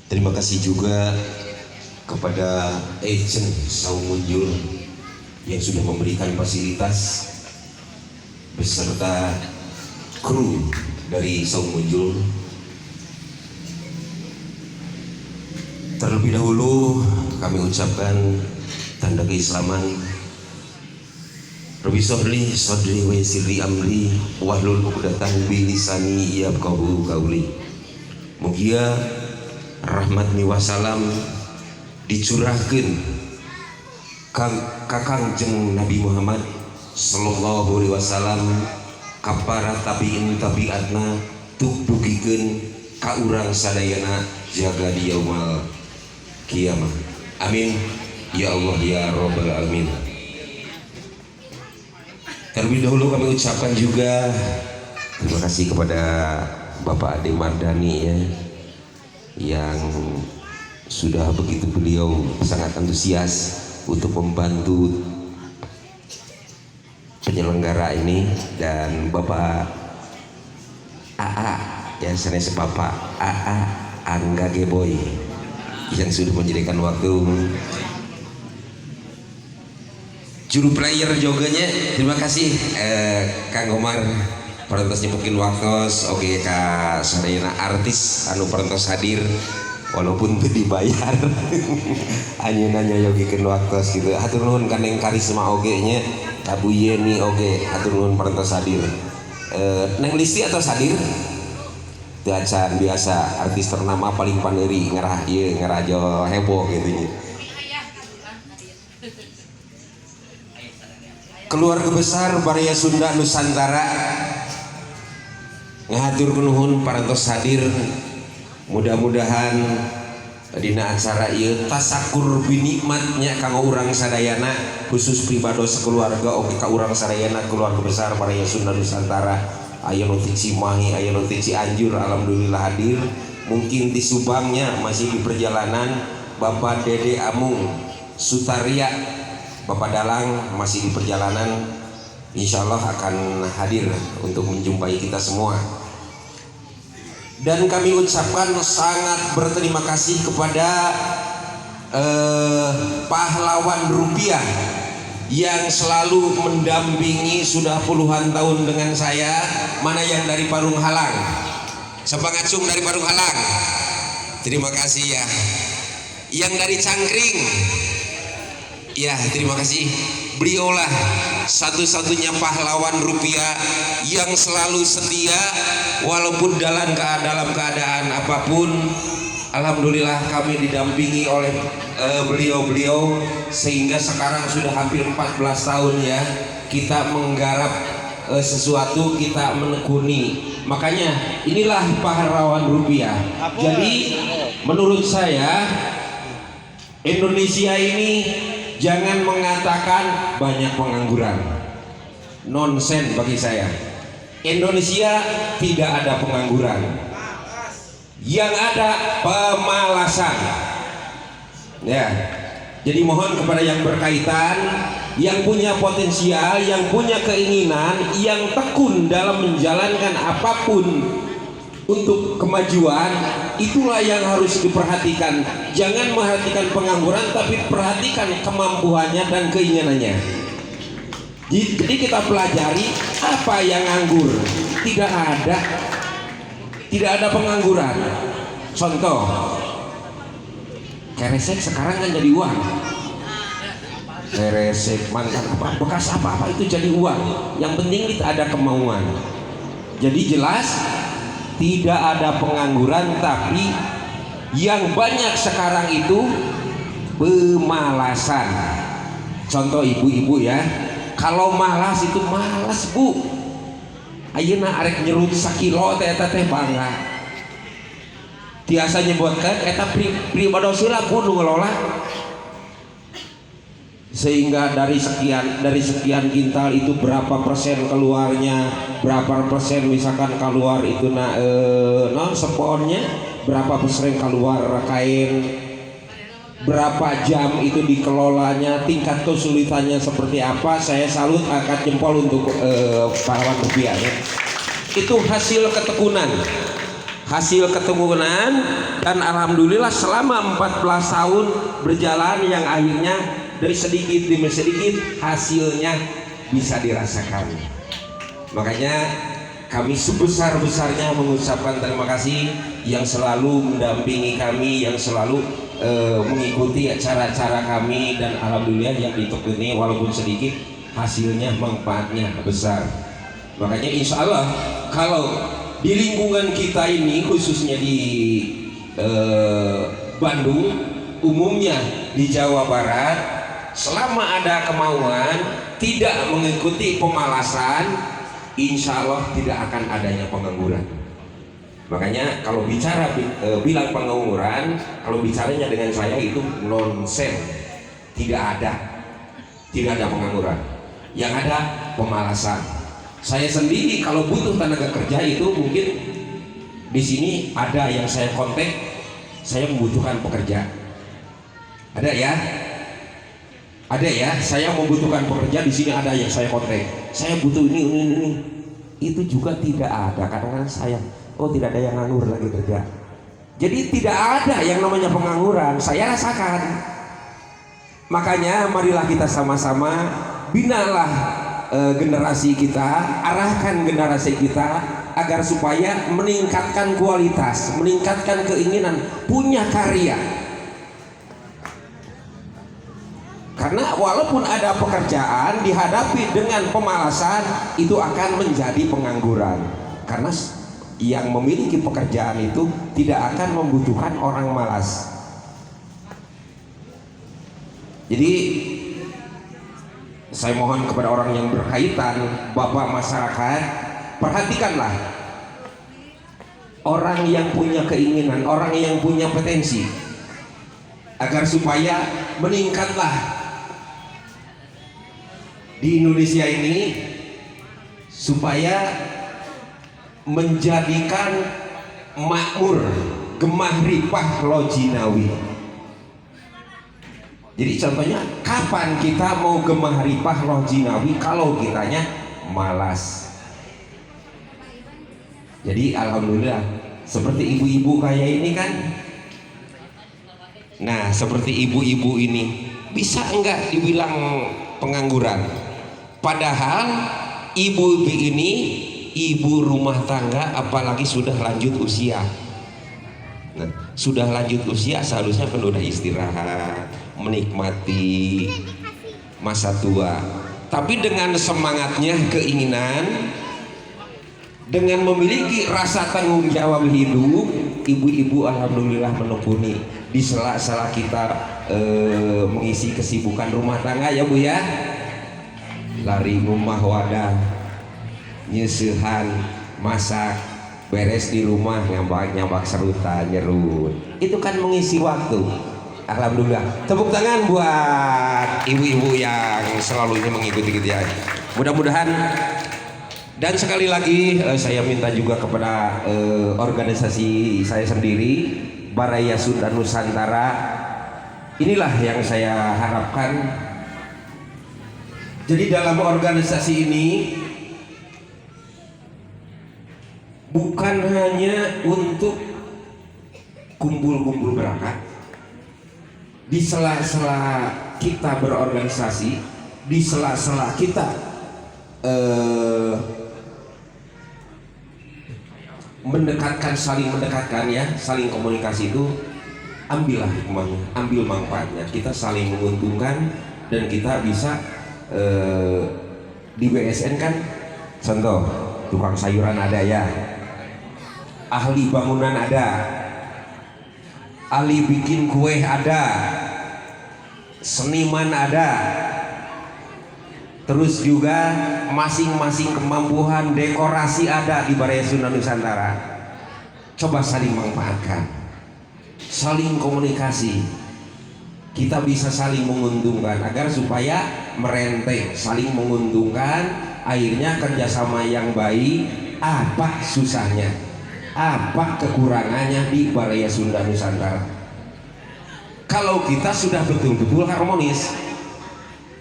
Terima kasih juga kepada agent Saung Munjul yang sudah memberikan fasilitas beserta kru dari Saung Munjul. Terlebih dahulu kami ucapkan tanda keislaman. Rabbi sholli sadri wa yassirli amri wahlul 'uqdatam min lisani yafqahu qauli. Mugia rahmat wasalam dicurahkeun kakang jeung Nabi Muhammad sallallahu alaihi wasallam ka para tabiin tabiatna tuk dugikeun ka urang sadayana jaga di yaumul kiamah. Amin ya Allah ya rabbal alamin. Terlebih dahulu kami ucapkan juga terima kasih kepada Bapak Ade Mardani ya, yang sudah begitu beliau sangat antusias untuk membantu penyelenggara ini, dan Bapak AA ya, sanes Bapak AA Angga Geboy yang sudah menyediakan waktu. Juru player joganya terima kasih Kang Omar perantos nyepukin waktos. Oke Kak sadayana artis anu perantos hadir walaupun teu dibayar anjeunna nyayogikeun waktos gitu. Hatur nuhun ka Neng Karisma oge nya, Ka Bu Yeni oge hatur nuhun perantos hadir. Neng Listi atau hadir teu acan biasa artis ternama paling paneuri ngarah ieu ngarajo heboh gitu nya. Keluarga besar Baraya Sunda Nusantara ngahatur nuhun parantos hadir. Mudah-mudahan dina acara ieu tasakur binikmatnya kanggo urang sadayana, khusus pribados keluarga oge ka urang sadayana keluarga besar Baraya Sunda Nusantara. Aya nu ti Cimahi, aya nu ti Cianjur, alhamdulillah hadir. Mungkin di Subangnya masih di perjalanan Bapak Dede Amung Sutaria, Bapak Dalang masih di perjalanan, insya Allah akan hadir untuk menjumpai kita semua. Dan kami ucapkan sangat berterima kasih kepada pahlawan rupiah yang selalu mendampingi sudah puluhan tahun dengan saya. Mana yang dari Parung Halang? Sepangacung dari Parung Halang, terima kasih ya. Yang dari Cangkring, ya terima kasih. Beliaulah satu-satunya pahlawan rupiah yang selalu setia walaupun dalam keadaan apapun. Alhamdulillah kami didampingi oleh beliau-beliau sehingga sekarang sudah hampir 14 tahun ya kita menggarap sesuatu, kita menekuni. Makanya inilah pahlawan rupiah. Jadi menurut saya Indonesia ini jangan mengatakan banyak pengangguran, nonsen bagi saya. Indonesia tidak ada pengangguran, yang ada pemalasan ya. Jadi mohon kepada yang berkaitan, yang punya potensial, yang punya keinginan, yang tekun dalam menjalankan apapun untuk kemajuan, itulah yang harus diperhatikan. Jangan memperhatikan pengangguran, tapi perhatikan kemampuannya dan keinginannya. Jadi kita pelajari apa yang nganggur. Tidak ada pengangguran. Contoh, keresek sekarang kan jadi uang. Keresek mantan apa bekas apa itu jadi uang. Yang penting kita ada kemauan. Jadi jelas tidak ada pengangguran, tapi yang banyak sekarang itu pemalasan. Contoh ibu-ibu ya, kalau malas itu malas bu. Ayeuna arek nyerut sakilo teh eta teh bangga. Tiasa nyebutkan eta pribadosila kudu ngelola. Sehingga dari sekian kintal itu berapa persen keluarnya, berapa persen misalkan keluar itu non seponnya, berapa persen keluar kain, berapa jam itu dikelolanya, tingkat kesulitannya seperti apa. Saya salut, angkat jempol untuk pahlawan rupiah ya. Itu hasil ketekunan. hasil ketemuan, dan alhamdulillah selama 14 tahun berjalan yang akhirnya dari sedikit demi sedikit hasilnya bisa dirasakan. Makanya kami sebesar-besarnya mengucapkan terima kasih yang selalu mendampingi kami, yang selalu mengikuti cara-cara kami, dan alhamdulillah yang ditekuni walaupun sedikit hasilnya manfaatnya besar. Makanya insya Allah kalau di lingkungan kita ini khususnya di Bandung, umumnya di Jawa Barat, selama ada kemauan tidak mengikuti pemalasan, insya Allah tidak akan adanya pengangguran. Makanya kalau bicara bilang pengangguran, kalau bicaranya dengan saya itu nonsen, tidak ada pengangguran, yang ada pemalasan. Saya sendiri kalau butuh tenaga kerja itu mungkin di sini ada yang saya kontak, saya membutuhkan pekerja, ada ya, saya membutuhkan pekerja di sini, ada yang saya kontak, saya butuh ini, itu juga tidak ada. Kadang-kadang saya tidak ada yang nganggur lagi kerja. Jadi tidak ada yang namanya pengangguran, saya rasakan. Makanya marilah kita sama-sama binalah generasi kita, arahkan generasi kita agar supaya meningkatkan kualitas, meningkatkan keinginan, punya karya. Karena walaupun ada pekerjaan dihadapi dengan pemalasan, itu akan menjadi pengangguran. Karena yang memiliki pekerjaan itu tidak akan membutuhkan orang malas. Jadi saya mohon kepada orang yang berkaitan, Bapak masyarakat, perhatikanlah orang yang punya keinginan, orang yang punya potensi, agar supaya meningkatlah di Indonesia ini, supaya menjadikan makmur, gemah ripah lojinawi. Jadi contohnya, kapan kita mau gemah ripah lojinawi kalau kitanya malas? Jadi alhamdulillah seperti ibu-ibu kayak ini kan. Nah, seperti ibu-ibu ini bisa enggak dibilang pengangguran? Padahal ibu-ibu ini ibu rumah tangga, apalagi sudah lanjut usia. Nah, sudah lanjut usia seharusnya kan udah istirahat, menikmati masa tua. Tapi dengan semangatnya, keinginan, dengan memiliki rasa tanggung jawab hidup, ibu-ibu alhamdulillah menekuni di sela-sela kita mengisi kesibukan rumah tangga ya Bu ya. Lari rumah wadah, nyusuhan, masak, beres di rumah, nyambak serutan, nyerut. Itu kan mengisi waktu. Alhamdulillah. Tepuk tangan buat ibu-ibu yang selalu ini mengikuti kita. Mudah-mudahan. Dan sekali lagi saya minta juga kepada organisasi saya sendiri, Baraya Sunda Nusantara. Inilah yang saya harapkan. Jadi dalam organisasi ini bukan hanya untuk kumpul-kumpul berangkat. Di sela-sela kita berorganisasi, di sela-sela kita saling mendekatkan ya, saling komunikasi itu, ambillah hikmahnya, ambil manfaatnya. Kita saling menguntungkan dan kita bisa di BSN kan, contoh tukang sayuran ada ya, ahli bangunan ada, ahli bikin kue ada, seniman ada, terus juga masing-masing kemampuan dekorasi ada di Baraya Sunda Nusantara. Coba saling manfaatkan, saling komunikasi, kita bisa saling menguntungkan agar supaya merenteng, saling menguntungkan, akhirnya kerjasama yang baik. Apa susahnya, apa kekurangannya di Baraya Sunda Nusantara? Kalau kita sudah betul-betul harmonis,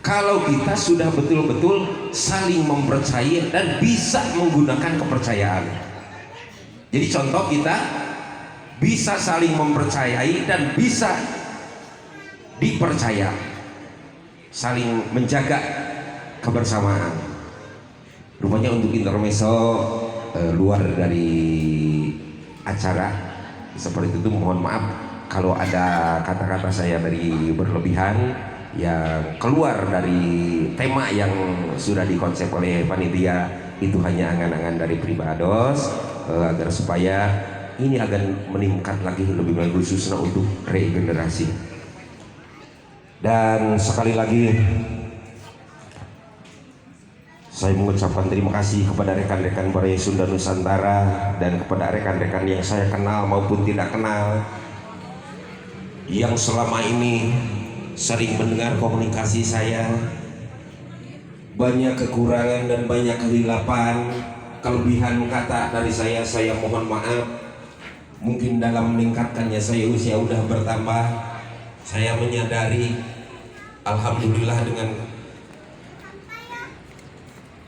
kalau kita sudah betul-betul saling mempercayai dan bisa menggunakan kepercayaan. Jadi contoh, kita bisa saling mempercayai dan bisa dipercaya, saling menjaga kebersamaan. Rupanya untuk intermezzo luar dari acara seperti itu, mohon maaf kalau ada kata-kata saya dari berlebihan yang keluar dari tema yang sudah dikonsep oleh panitia. Itu hanya angan-angan dari Pribados agar supaya ini akan meningkat lagi lebih baik, khususnya untuk regenerasi. Dan sekali lagi saya mengucapkan terima kasih kepada rekan-rekan Baraya Sunda Nusantara dan kepada rekan-rekan yang saya kenal maupun tidak kenal, yang selama ini sering mendengar komunikasi saya. Banyak kekurangan dan banyak kehilapan, kelebihan kata dari saya mohon maaf. Mungkin dalam meningkatkannya saya usia udah bertambah. Saya menyadari, alhamdulillah dengan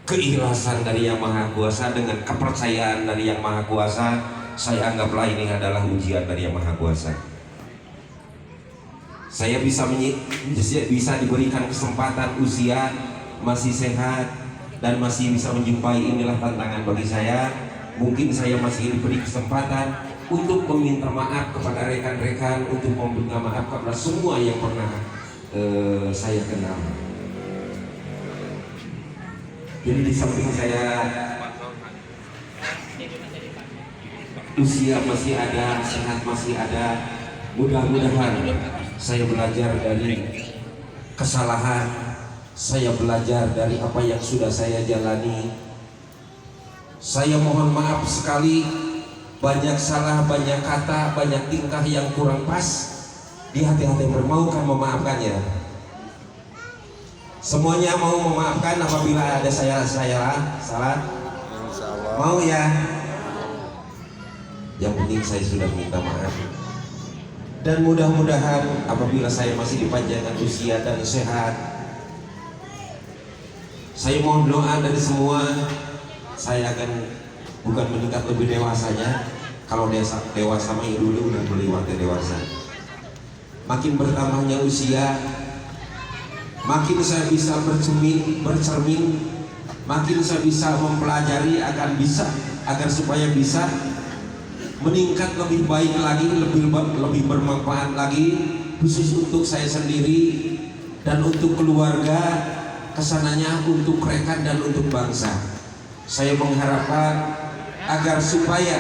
keikhlasan dari Yang Maha Kuasa, dengan kepercayaan dari Yang Maha Kuasa, saya anggaplah ini adalah ujian dari Yang Maha Kuasa. Saya bisa diberikan kesempatan, usia masih sehat dan masih bisa menjumpai, inilah tantangan bagi saya. Mungkin saya masih diberi kesempatan untuk meminta maaf kepada rekan-rekan, untuk meminta maaf kepada semua yang pernah saya kenal. Jadi di samping saya usia masih ada, sehat masih ada, mudah-mudahan saya belajar dari kesalahan, saya belajar dari apa yang sudah saya jalani. Saya mohon maaf sekali, banyak salah, banyak kata, banyak tingkah yang kurang pas di hati-hati. Bermaukan memaafkannya? Semuanya mau memaafkan apabila ada saya salah? Mau ya? Yang penting saya sudah minta maaf. Dan mudah-mudahan apabila saya masih dipanjangkan usia dan sehat, saya mohon doa dari semua, saya akan bukan meningkat lebih dewasanya. Kalau dewasa mah dulu udah melewati dewasa. Makin bertambahnya usia, makin saya bisa bercermin, makin saya bisa mempelajari agar supaya bisa meningkat lebih baik lagi, lebih bermanfaat lagi, khusus untuk saya sendiri dan untuk keluarga, kesananya untuk rekan dan untuk bangsa. Saya mengharapkan agar supaya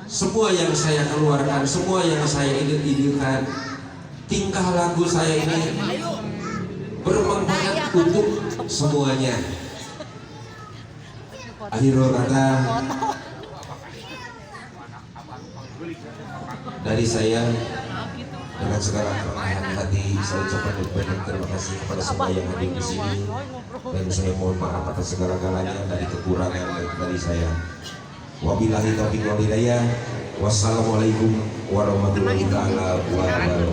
semua yang saya keluarkan, semua yang saya idil-idilkan, tingkah laku saya ini bermanfaat untuk semuanya. Akhirul kata dari saya, dengan segala kerendahan hati saya ucapkan banyak terima kasih kepada semua yang hadir di sini, dan saya mohon maaf atas segala-galanya dari kekurangan dari saya. Wabillahi taufiq wal hidayah. Wassalamualaikum warahmatullahi wabarakatuh.